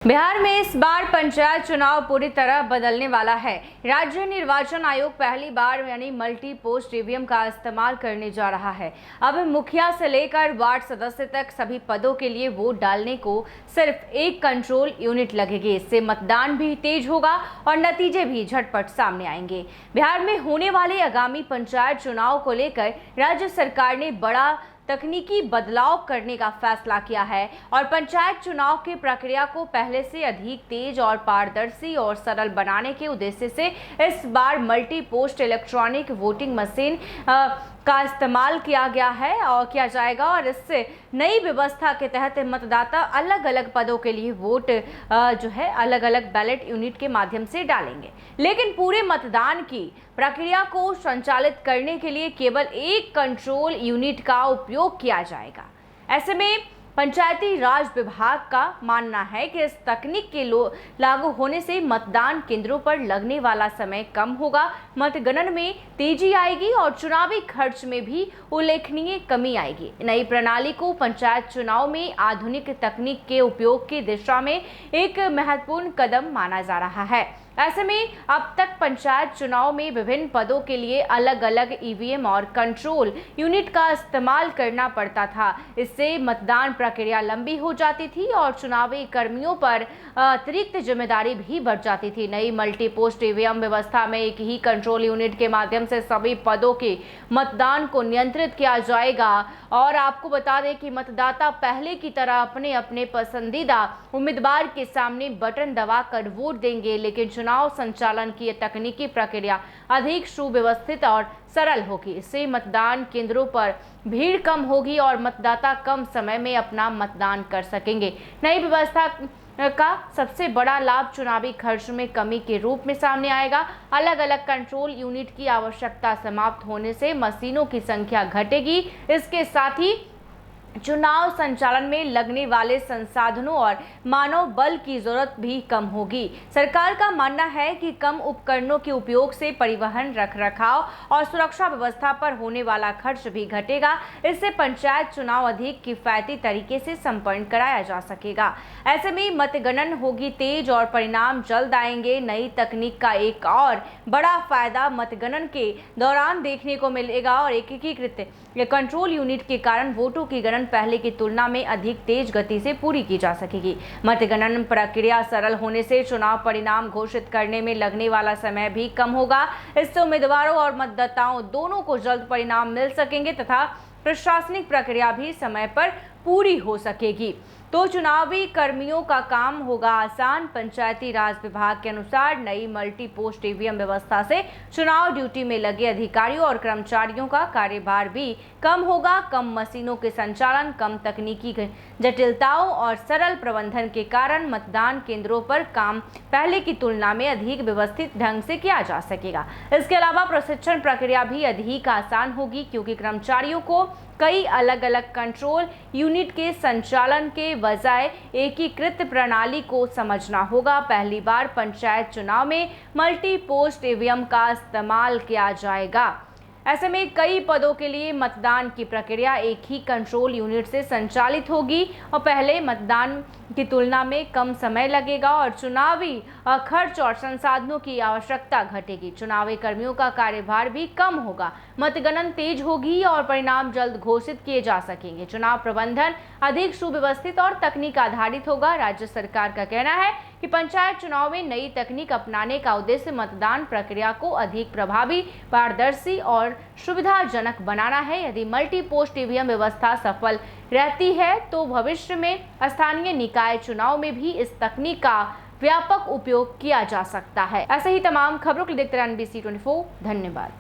बिहार में इस बार पंचायत चुनाव पूरी तरह बदलने वाला है। राज्य निर्वाचन आयोग पहली बार यानी मल्टी पोस्ट ईवीएम का इस्तेमाल करने जा रहा है। अब मुखिया से लेकर वार्ड सदस्य तक सभी पदों के लिए वोट डालने को सिर्फ एक कंट्रोल यूनिट लगेगी। इससे मतदान भी तेज होगा और नतीजे भी झटपट सामने आएंगे। बिहार में होने वाले आगामी पंचायत चुनाव को लेकर राज्य सरकार ने बड़ा तकनीकी बदलाव करने का फैसला किया है और पंचायत चुनाव की प्रक्रिया को पहले से अधिक तेज और पारदर्शी और सरल बनाने के उद्देश्य से इस बार multi post electronic voting machine का इस्तेमाल किया जाएगा और इससे नई व्यवस्था के तहत मतदाता अलग अलग पदों के लिए वोट अलग अलग बैलेट यूनिट के माध्यम से डालेंगे। लेकिन पूरे मतदान की प्रक्रिया को संचालित करने के लिए केवल एक कंट्रोल यूनिट का उपयोग किया जाएगा। ऐसे में पंचायती राज विभाग का मानना है कि इस तकनीक के लागू होने से मतदान केंद्रों पर लगने वाला समय कम होगा, मतगणना में तेजी आएगी और चुनावी खर्च में भी उल्लेखनीय कमी आएगी। नई प्रणाली को पंचायत चुनाव में आधुनिक तकनीक के उपयोग की दिशा में एक महत्वपूर्ण कदम माना जा रहा है। ऐसे में अब तक पंचायत चुनाव में विभिन्न पदों के लिए अलग अलग ईवीएम और कंट्रोल यूनिट का इस्तेमाल करना पड़ता था। इससे मतदान प्रक्रिया लंबी हो जाती थी और चुनावी कर्मियों पर अतिरिक्त जिम्मेदारी भी बढ़ जाती थी। नई मल्टी पोस्ट ईवीएम व्यवस्था में एक ही कंट्रोल यूनिट के माध्यम से सभी पदों के मतदान को नियंत्रित किया जाएगा और आपको बता दें कि मतदाता पहले की तरह अपने अपने पसंदीदा उम्मीदवार के सामने बटन दबाकर वोट देंगे, लेकिन चुनाव संचालन की तकनीकी प्रक्रिया अधिक सुव्यवस्थित और सरल होगी। इससे मतदान केंद्रों पर भीड़ कम होगी और मतदाता कम समय में अपना मतदान कर सकेंगे। नई व्यवस्था का सबसे बड़ा लाभ चुनावी खर्च में कमी के रूप में सामने आएगा। अलग अलग कंट्रोल यूनिट की आवश्यकता समाप्त होने से मशीनों की संख्या घटेगी। इसके साथ ही चुनाव संचालन में लगने वाले संसाधनों और मानव बल की जरूरत भी कम होगी। सरकार का मानना है कि कम उपकरणों के उपयोग से परिवहन, रखरखाव और सुरक्षा व्यवस्था पर होने वाला खर्च भी घटेगा। इससे पंचायत चुनाव अधिक किफायती तरीके से संपन्न कराया जा सकेगा। ऐसे में मतगणना होगी तेज और परिणाम जल्द आएंगे। नई तकनीक का एक और बड़ा फायदा मतगणना के दौरान देखने को मिलेगा और एकीकृत कंट्रोल यूनिट के कारण वोटों की गणना पहले की तुलना में अधिक तेज गति से पूरी की जा सकेगी। मतगणना प्रक्रिया सरल होने से चुनाव परिणाम घोषित करने में लगने वाला समय भी कम होगा। इससे उम्मीदवारों और मतदाताओं दोनों को जल्द परिणाम मिल सकेंगे तथा प्रशासनिक प्रक्रिया भी समय पर पूरी हो सकेगी। तो चुनावी कर्मियों का काम होगा आसान। पंचायती राज विभाग के अनुसार नई मल्टी पोस्ट ईवीएम व्यवस्था से चुनाव ड्यूटी में लगे अधिकारियों और कर्मचारियों का कार्यभार भी कम होगा। कम मशीनों के संचालन, कम तकनीकी जटिलताओं और सरल प्रबंधन के कारण मतदान केंद्रों पर काम पहले की तुलना में अधिक व्यवस्थित ढंग से किया जा सकेगा। इसके अलावा प्रशिक्षण प्रक्रिया भी अधिक आसान होगी, क्योंकि कर्मचारियों को कई अलग अलग कंट्रोल यूनिट के संचालन के बजाय एकीकृत प्रणाली को समझना होगा। पहली बार पंचायत चुनाव में मल्टी पोस्ट ईवीएम का इस्तेमाल किया जाएगा। ऐसे में कई पदों के लिए मतदान की प्रक्रिया एक ही कंट्रोल यूनिट से संचालित होगी और पहले मतदान की तुलना में कम समय लगेगा और चुनावी खर्च और संसाधनों की आवश्यकता घटेगी। चुनावी कर्मियों का कार्यभार भी कम होगा। मतगणना तेज होगी और परिणाम जल्द घोषित किए जा सकेंगे। चुनाव प्रबंधन अधिक सुव्यवस्थित और तकनीक आधारित होगा। राज्य सरकार का कहना है कि पंचायत चुनाव में नई तकनीक अपनाने का उद्देश्य मतदान प्रक्रिया को अधिक प्रभावी, पारदर्शी और सुविधाजनक बनाना है। यदि मल्टी पोस्ट ईवीएम व्यवस्था सफल रहती है तो भविष्य में स्थानीय निकाय चुनाव में भी इस तकनीक का व्यापक उपयोग किया जा सकता है। ऐसे ही तमाम खबरों के लिए देखते रहें NBC 24। धन्यवाद।